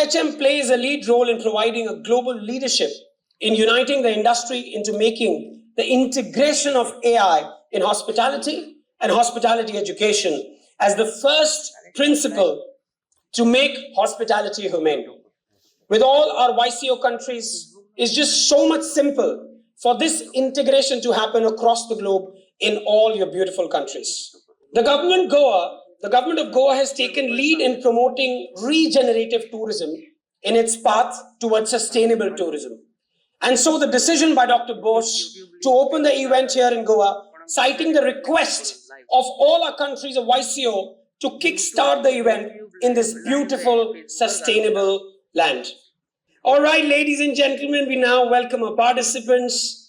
IIHM plays a lead role in providing a global leadership in uniting the industry into making the integration of AI in hospitality and hospitality education as the first principle to make hospitality humane. With all our YCO countries, it's just so much simple for this integration to happen across the globe in all your beautiful countries. The government of Goa has taken lead in promoting regenerative tourism in its path towards sustainable tourism. And so the decision by Dr. Bose to open the event here in Goa, citing the request of all our countries of YCO to kickstart the event in this beautiful, sustainable land. All right, ladies and gentlemen, we now welcome our participants.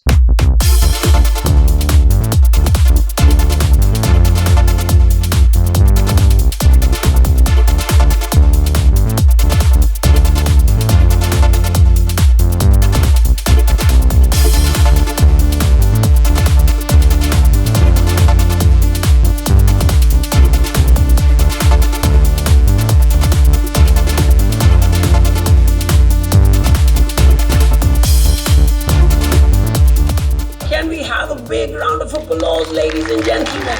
Big round of applause, ladies and gentlemen.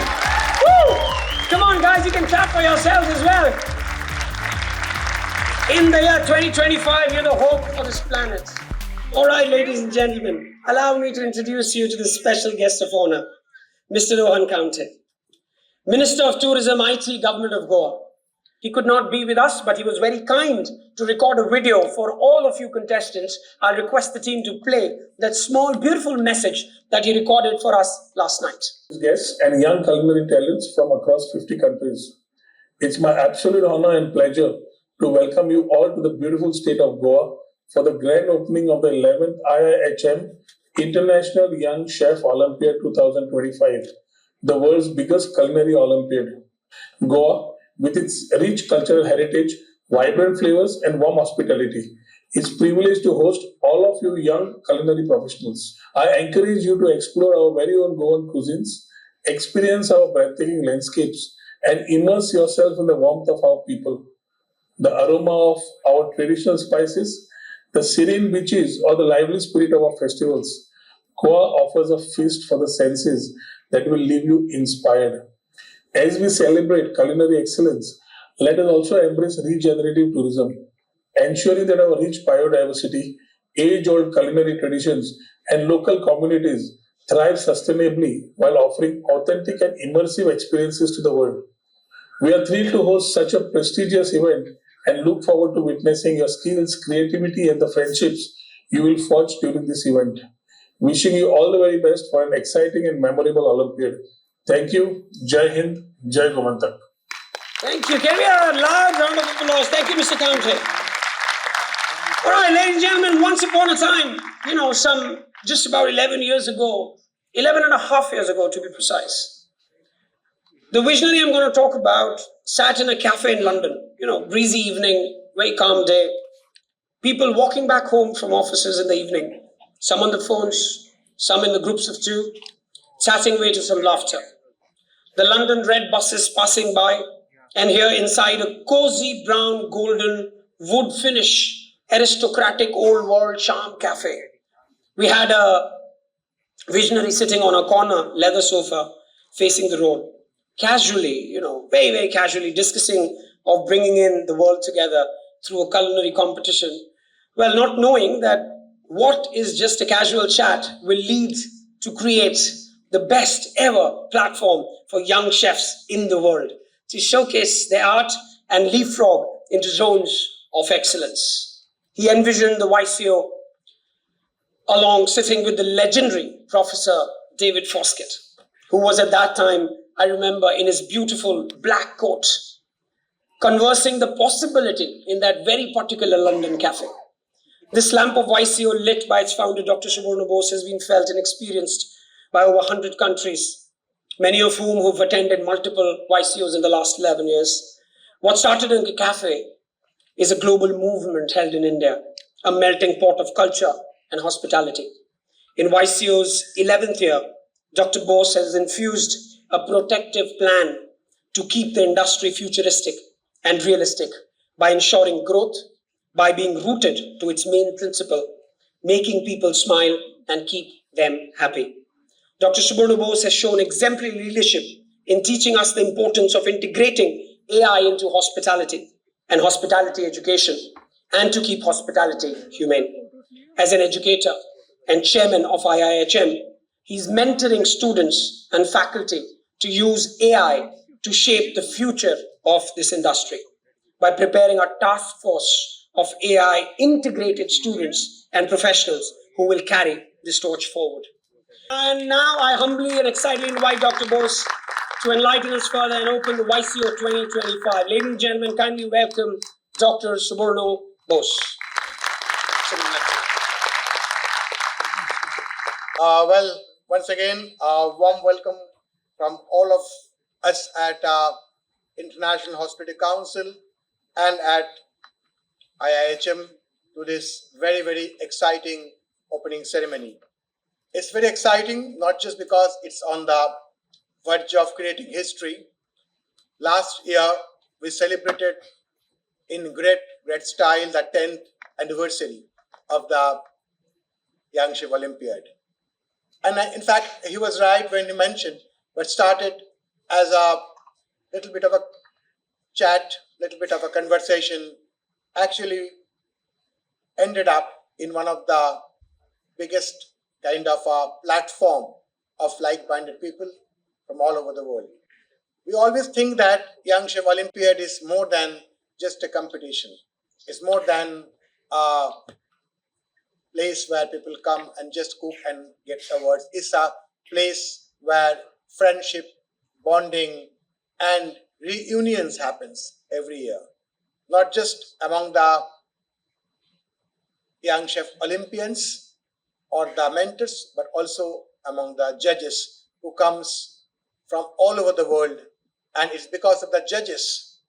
Woo! Come on, guys, you can clap for yourselves as well. In the year 2025, you're the hope for this planet. All right, ladies and gentlemen, allow me to introduce you to the special guest of honor, Mr. Rohan Kaunte, Minister of Tourism, IT Government of Goa. He could not be with us, but he was very kind to record a video for all of you contestants. I'll request the team to play that small, beautiful message that he recorded for us last night. Guests and young culinary talents from across 50 countries. It's my absolute honor and pleasure to welcome you all to the beautiful state of Goa for the grand opening of the 11th IIHM International Young Chef Olympiad 2025, the world's biggest culinary Olympiad. Goa, with its rich cultural heritage, vibrant flavors, and warm hospitality, is privileged to host all of you young culinary professionals. I encourage you to explore our very own Goan cuisines, experience our breathtaking landscapes, and immerse yourself in the warmth of our people. The aroma of our traditional spices, the serene beaches, or the lively spirit of our festivals, Goa offers a feast for the senses that will leave you inspired. As we celebrate culinary excellence, let us also embrace regenerative tourism, ensuring that our rich biodiversity, age-old culinary traditions, and local communities thrive sustainably while offering authentic and immersive experiences to the world. We are thrilled to host such a prestigious event and look forward to witnessing your skills, creativity, and the friendships you will forge during this event. Wishing you all the very best for an exciting and memorable Olympiad. Thank you. Jai Hind, Jai Gomantak. Thank you. Can we have a loud round of applause? Thank you, Mr. Kaunte. All right, ladies and gentlemen, once upon a time, just about 11 years ago, 11 and a half years ago to be precise, the visionary I'm going to talk about sat in a cafe in London, breezy evening, very calm day, people walking back home from offices in the evening, some on the phones, some in the groups of two, chatting away to some laughter. The London red buses passing by, and here inside a cozy brown golden wood finish aristocratic old world charm cafe, we had a visionary sitting on a corner leather sofa facing the road, casually, very, very casually discussing of bringing in the world together through a culinary competition. Well, not knowing that what is just a casual chat will lead to create the best ever platform for young chefs in the world to showcase their art and leapfrog into zones of excellence. He envisioned the YCO along sitting with the legendary Professor David Foskett, who was at that time, I remember, in his beautiful black coat, conversing the possibility in that very particular London cafe. This lamp of YCO lit by its founder, Dr. Suborno Bose, has been felt and experienced by over 100 countries, many of whom have attended multiple YCOs in the last 11 years. What started in a cafe is a global movement held in India, a melting pot of culture and hospitality. In YCO's 11th year, Dr. Bose has infused a protective plan to keep the industry futuristic and realistic by ensuring growth, by being rooted to its main principle, making people smile and keep them happy. Dr. Suborno Bose has shown exemplary leadership in teaching us the importance of integrating AI into hospitality and hospitality education, and to keep hospitality humane. As an educator and chairman of IIHM, he's mentoring students and faculty to use AI to shape the future of this industry by preparing a task force of AI integrated students and professionals who will carry this torch forward. And now I humbly and excitedly invite Dr. Bose to enlighten us further and open the YCO 2025. Ladies and gentlemen, kindly welcome Dr. Suborno Bose. Well, once again, warm welcome from all of us at International Hospitality Council and at IIHM to this very, very exciting opening ceremony. It's very exciting, not just because it's on the verge of creating history. Last year, we celebrated in great style the 10th anniversary of the Young Chef Olympiad. And in fact, he was right when he mentioned what started as a little bit of a chat, little bit of a conversation, actually ended up in one of the biggest kind of a platform of like-minded people from all over the world. We always think that Young Chef Olympiad is more than just a competition. It's more than a place where people come and just cook and get awards. It's a place where friendship, bonding, and reunions happens every year. Not just among the Young Chef Olympians or the mentors, but also among the judges who comes from all over the world. And it's because of the judges,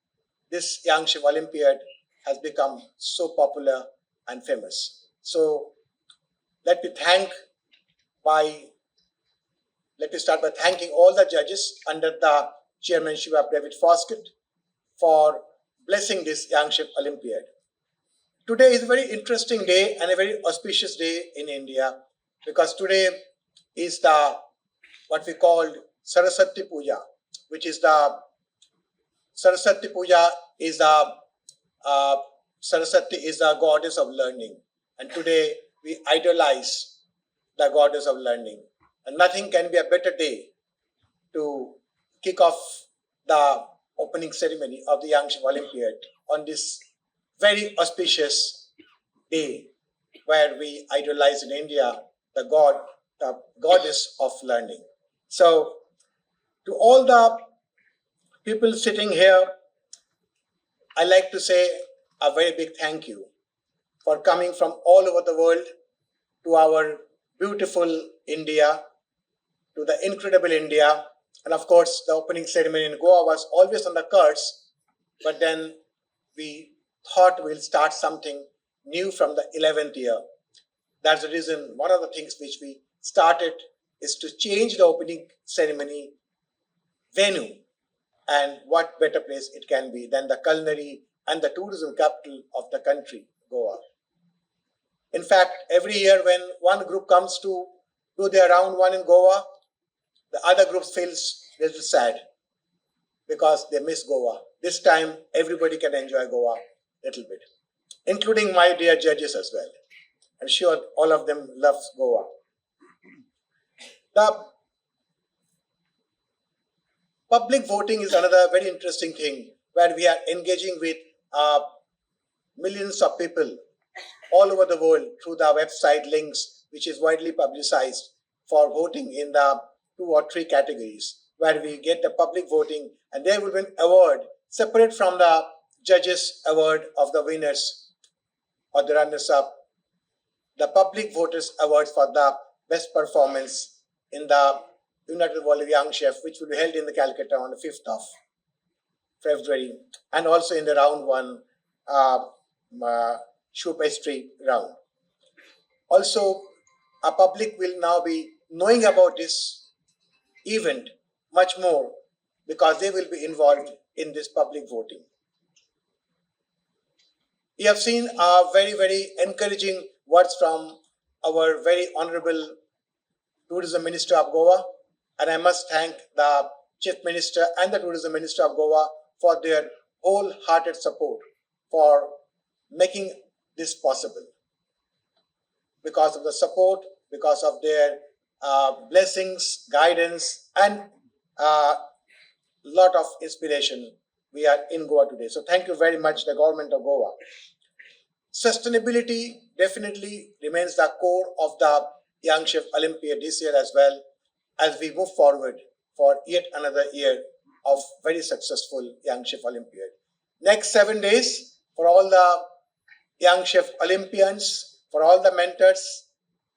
this Young Chef Olympiad has become so popular and famous. So let me start by thanking all the judges under the chairmanship of David Foskett for blessing this Young Chef Olympiad. Today is a very interesting day and a very auspicious day in India, because today is the what we call Saraswati Puja, which is the Saraswati Puja is the Saraswati is the goddess of learning, and today we idolize the goddess of learning. And nothing can be a better day to kick off the opening ceremony of the Young Chef Olympiad on this very auspicious day where we idolize in India the goddess of learning. So to all the people sitting here, I like to say a very big thank you for coming from all over the world to our beautiful India, to the incredible India. And of course, the opening ceremony in Goa was always on the cards, but then we thought we'll start something new from the 11th year. That's the reason, one of the things which we started is to change the opening ceremony venue. And what better place it can be than the culinary and the tourism capital of the country, Goa. In fact, every year when one group comes to do their round one in Goa, the other group feels a little sad because they miss Goa. This time, everybody can enjoy Goa a little bit, including my dear judges as well. I'm sure all of them love Goa. The public voting is another very interesting thing where we are engaging with millions of people all over the world through the website links, which is widely publicized for voting in the 2 or 3 categories, where we get the public voting, and there will be an award separate from the judges' award of the winners or the runners-up. The public voters award for the best performance in the United World of Young Chef, which will be held in the Calcutta on the 5th of February, and also in the round one shoe pastry round. Also, our public will now be knowing about this event much more because they will be involved in this public voting. We have seen very, very encouraging words from our very honorable Tourism Minister of Goa, and I must thank the Chief Minister and the Tourism Minister of Goa for their wholehearted support for making this possible. Because of the support, because of their blessings, guidance, and lot of inspiration, we are in Goa today. So thank you very much, the government of Goa. Sustainability definitely remains the core of the Young Chef Olympiad this year as well, as we move forward for yet another year of very successful Young Chef Olympiad. Next 7 days for all the Young Chef Olympians, for all the mentors,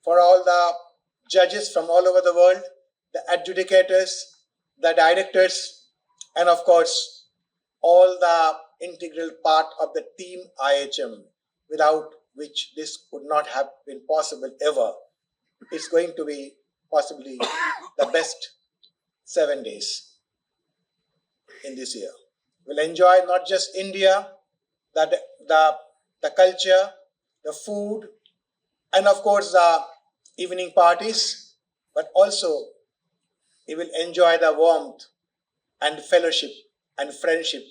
for all the judges from all over the world, the adjudicators, the directors, and of course, all the integral part of the team IIHM, without which this would not have been possible ever. It's going to be possibly the best 7 days in this year. We'll enjoy not just India, the culture, the food, and of course the evening parties, but also we will enjoy the warmth and fellowship and friendship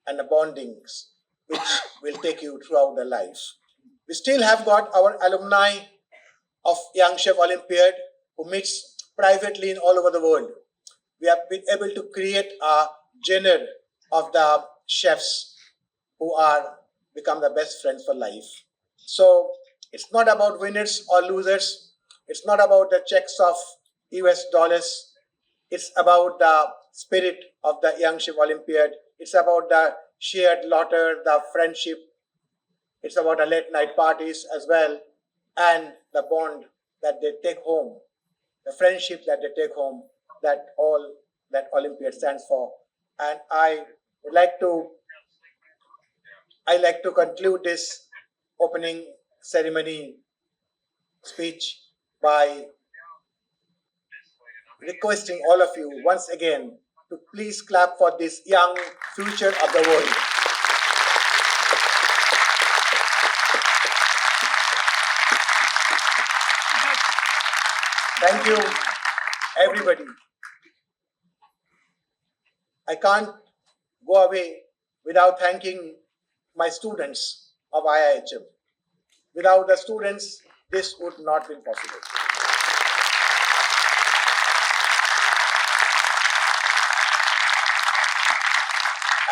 and the bondings which will take you throughout the life. We still have got our alumni of Young Chef Olympiad who meets privately in all over the world. We have been able to create a genre of the chefs who are become the best friends for life. So it's not about winners or losers. It's not about the checks of US dollars. It's about the spirit of the Young Chef Olympiad. It's about the shared laughter, the friendship. It's about the late night parties as well, and the bond that they take home, the friendship that they take home, that all that Olympiad stands for. And I like to conclude this opening ceremony speech by requesting all of you once again to please clap for this young future of the world. Thank you, everybody. I can't go away without thanking my students of IIHM. Without the students, this would not be possible.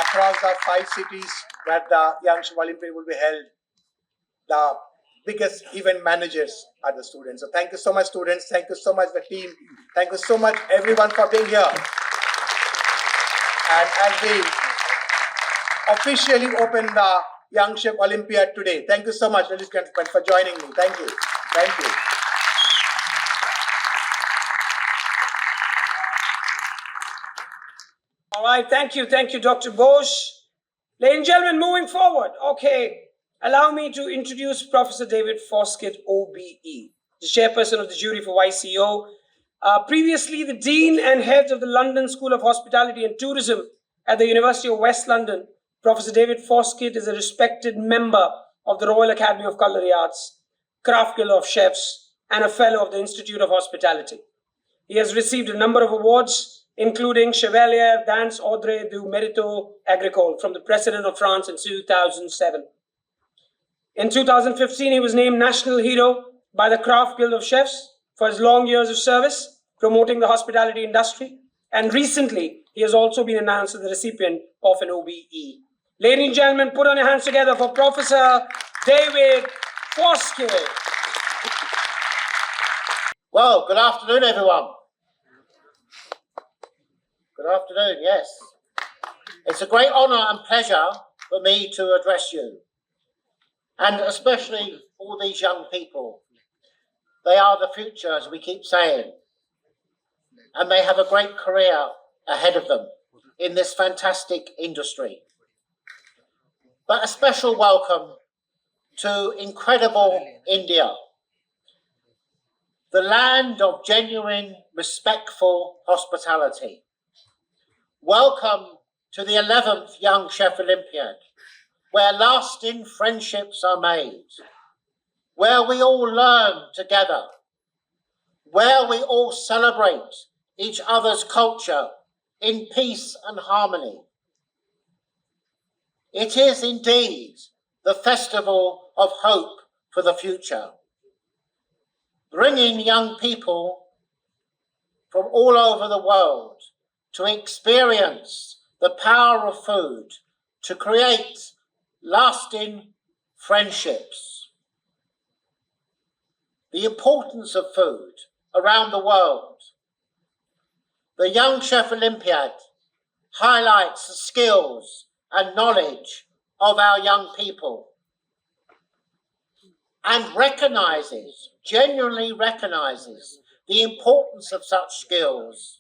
Across the 5 cities where the Young Chef Olympiad will be held, the biggest event managers are the students. So thank you so much, students. Thank you so much, the team. Thank you so much, everyone, for being here. And as we officially open the Young Chef Olympiad today, thank you so much, ladies and gentlemen, for joining me. Thank you. Thank you. All right, thank you, Dr. Bose. Ladies and gentlemen, moving forward, okay, allow me to introduce Professor David Foskett, OBE, the chairperson of the jury for YCO. Previously, the Dean and Head of the London School of Hospitality and Tourism at the University of West London, Professor David Foskett is a respected member of the Royal Academy of Culinary Arts, Craft Guild of Chefs, and a Fellow of the Institute of Hospitality. He has received a number of awards, including Chevalier d'Ans Ordre du Mérite Agricole from the President of France in 2007. In 2015, he was named National Hero by the Craft Guild of Chefs for his long years of service, promoting the hospitality industry. And recently, he has also been announced as the recipient of an OBE. Ladies and gentlemen, put on your hands together for Professor David Foskett. Well, good afternoon, everyone. Good afternoon, yes. It's a great honour and pleasure for me to address you, and especially all these young people. They are the future, as we keep saying, and they have a great career ahead of them in this fantastic industry. But a special welcome to incredible India, the land of genuine, respectful hospitality. Welcome to the 11th Young Chef Olympiad, where lasting friendships are made, where we all learn together, where we all celebrate each other's culture in peace and harmony. It is indeed the festival of hope for the future, bringing young people from all over the world to experience the power of food to create lasting friendships. The importance of food around the world. The Young Chef Olympiad highlights the skills and knowledge of our young people and genuinely recognizes the importance of such skills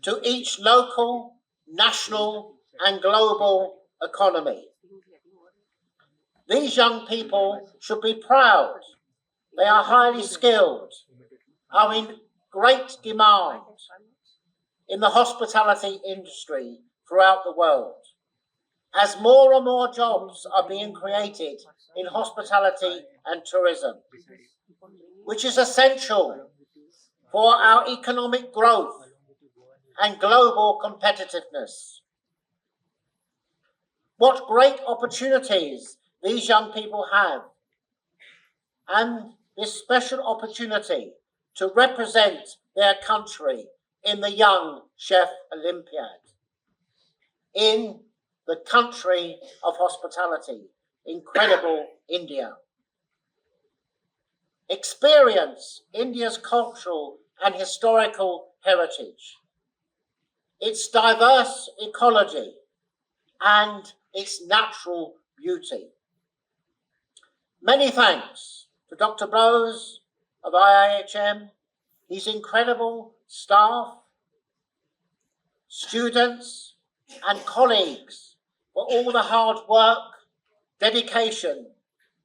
to each local, national and global economy. These young people should be proud. They are highly skilled, are in great demand in the hospitality industry throughout the world, as more and more jobs are being created in hospitality and tourism, which is essential for our economic growth and global competitiveness. What great opportunities these young people have, and this special opportunity to represent their country in the Young Chef Olympiad, in the country of hospitality, incredible India. Experience India's cultural and historical heritage, its diverse ecology, and its natural beauty. Many thanks to Dr. Bose of IIHM, his incredible staff, students, and colleagues for all the hard work, dedication,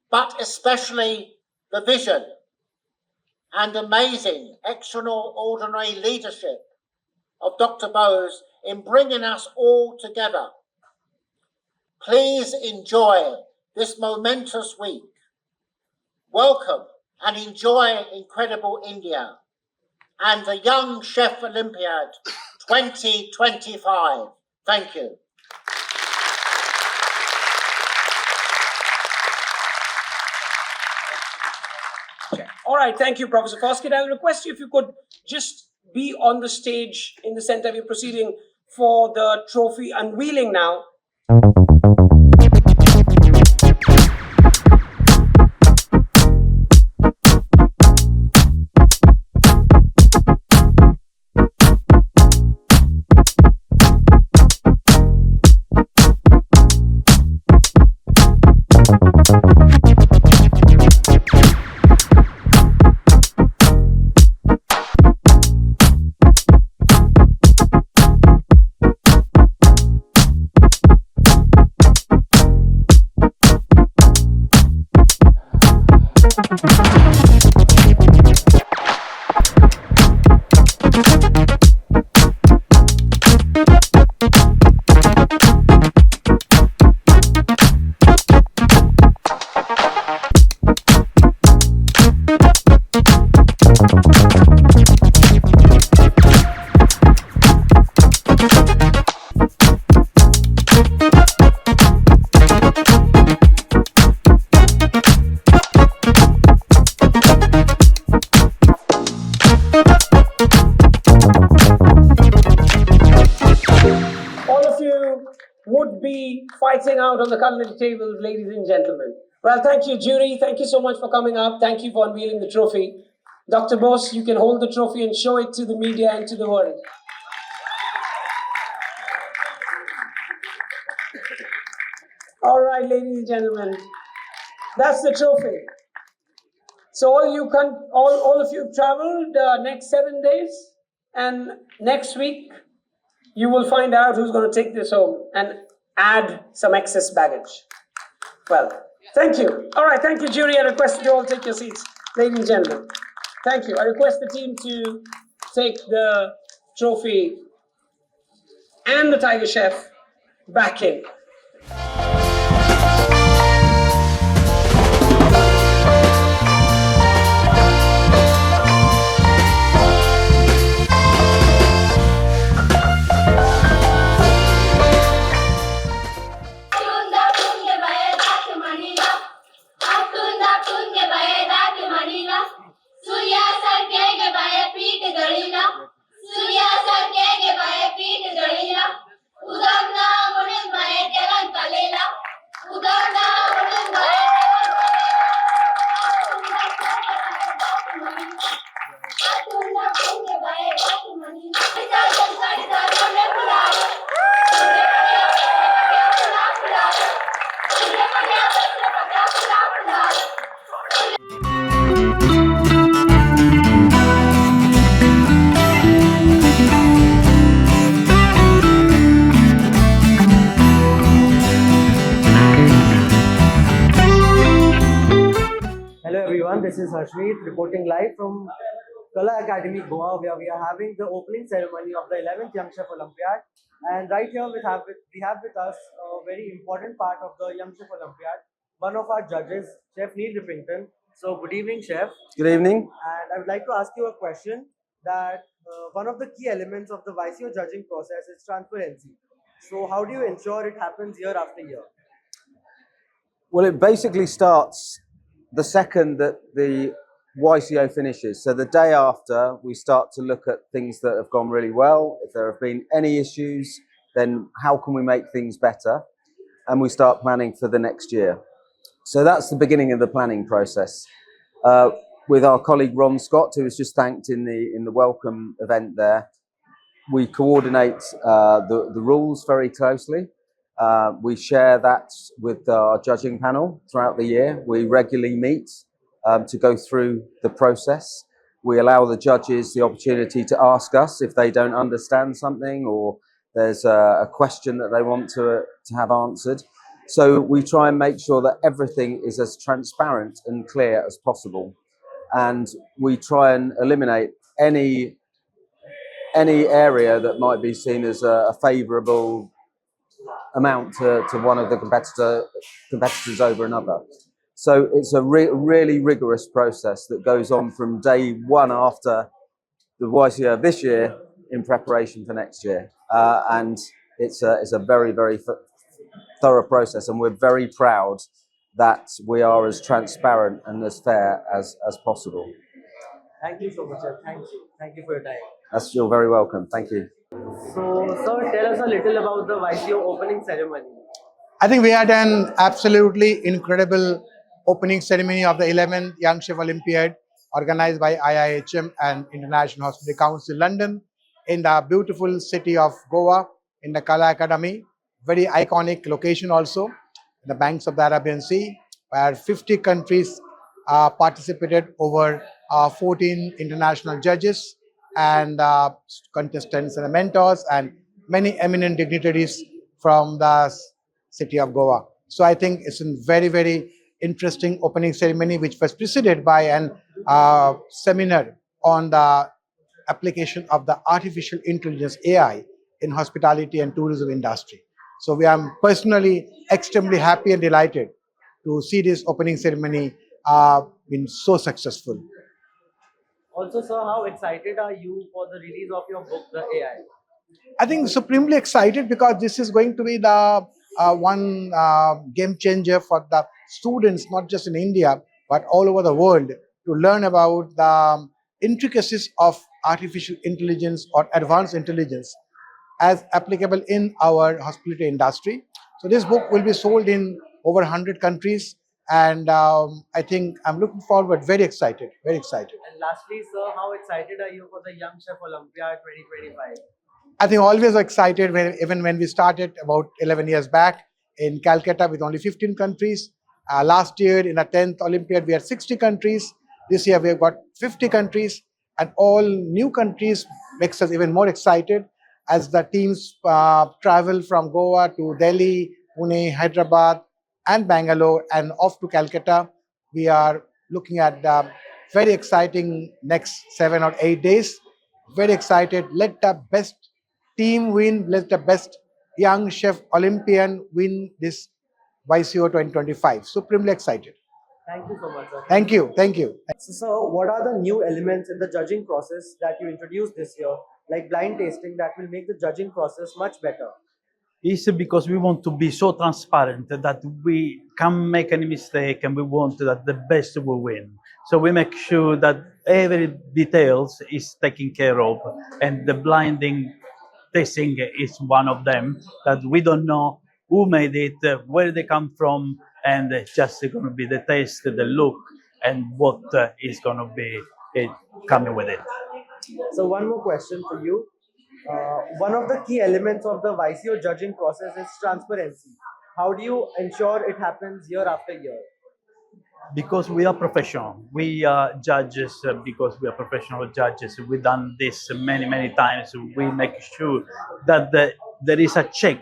but especially the vision and amazing, extraordinary leadership of Dr. Bose in bringing us all together. Please enjoy this momentous week. Welcome and enjoy incredible India and the Young Chef Olympiad 2025. Thank you. All right, thank you, Professor Foskett. I will request you if you could just be on the stage in the center. We're proceeding for the trophy unveiling now. Fighting out on the culinary tables, ladies and gentlemen. Well, thank you, jury. Thank you so much for coming up. Thank you for unveiling the trophy. Dr. Bose, you can hold the trophy and show it to the media and to the world. All right, ladies and gentlemen, that's the trophy. So all of you have traveled next 7 days, and next week you will find out who's going to take this home and add some excess baggage. Well, thank you. All right, thank you, jury. I request you all take your seats, ladies and gentlemen. Thank you. I request the team to take the trophy and the Tiger Chef back in. Harshmeet, reporting live from Kala Academy, Goa, where we are having the opening ceremony of the 11th Young Chef Olympiad. And right here we have with us a very important part of the Young Chef Olympiad, one of our judges, Chef Neil Rippington. So good evening, Chef. Good evening. And I would like to ask you a question that one of the key elements of the YCO judging process is transparency. So how do you ensure it happens year after year? Well, it basically starts the second that the YCO finishes. So the day after, we start to look at things that have gone really well. If there have been any issues, then how can we make things better? And we start planning for the next year. So that's the beginning of the planning process. With our colleague Ron Scott, who was just thanked in the welcome event there, we coordinate the rules very closely. We share that with our judging panel throughout the year. We regularly meet to go through the process. We allow the judges the opportunity to ask us if they don't understand something or there's a question that they want to have answered. So we try and make sure that everything is as transparent and clear as possible. And we try and eliminate any area that might be seen as a favourable amount to one of the competitors over another. So it's a really rigorous process that goes on from day one after the YCO of this year in preparation for next year. And it's a very thorough process, and we're very proud that we are as transparent and as fair as possible. Thank you so much, sir. Thank you for your time. You're very welcome. Thank you. So, sir, tell us a little about the YCO opening ceremony. I think we had an absolutely incredible opening ceremony of the 11th Young Chef Olympiad organized by IIHM and International Hospitality Council London in the beautiful city of Goa in the Kala Academy. Very iconic location also, the banks of the Arabian Sea, where 50 countries participated, over 14 international judges and contestants and mentors, and many eminent dignitaries from the city of Goa. So I think it's a very interesting opening ceremony, which was preceded by an seminar on the application of the artificial intelligence AI in hospitality and tourism industry. So we are personally extremely happy and delighted to see this opening ceremony been so successful. Also, sir, how excited are you for the release of your book, The AI? I think supremely excited, because this is going to be the one game changer for the students, not just in India, but all over the world, to learn about the intricacies of artificial intelligence or advanced intelligence as applicable in our hospitality industry. So this book will be sold in over 100 countries, and I think I'm looking forward, very excited. And lastly, sir, how excited are you for the Young Chef Olympiad 2025? I think always excited, even when we started about 11 years back in Calcutta with only 15 countries. Last year in the 10th Olympiad, we had 60 countries. This year we've got 50 countries, and all new countries makes us even more excited as the teams travel from Goa to Delhi, Pune, Hyderabad and Bangalore and off to Calcutta. We are looking at very exciting next 7 or 8 days. Very excited. Let the best team win. Let the best Young Chef Olympian win this YCO 2025. Supremely excited. Thank you so much, sir. Thank you. So, sir, what are the new elements in the judging process that you introduced this year, like blind tasting, that will make the judging process much better? It's because we want to be so transparent that we can't make any mistake, and we want that the best will win. So we make sure that every details is taken care of, and the blinding tasting is one of them, that we don't know who made it, where they come from, and it's just going to be the taste, the look, and what is going to be coming with it. So one more question for you. One of the key elements of the YCO judging process is transparency. How do you ensure it happens year after year? Because we are professional. We are judges because we are professional judges. We've done this many times. We make sure that there is a check.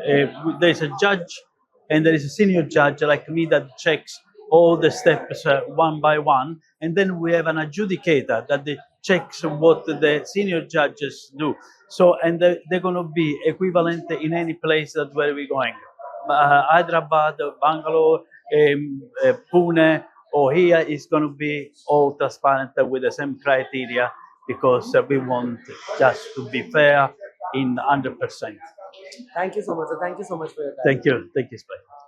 There is a judge and there is a senior judge like me that checks all the steps one by one, and then we have an adjudicator that they checks what the senior judges do. So, and they're going to be equivalent in any place that where we're going. Hyderabad, Bangalore, Pune, or here is going to be all transparent with the same criteria, because we want just to be fair in 100%. Thank you so much, sir. Thank you so much for your time. Thank you. Thank you, Spike.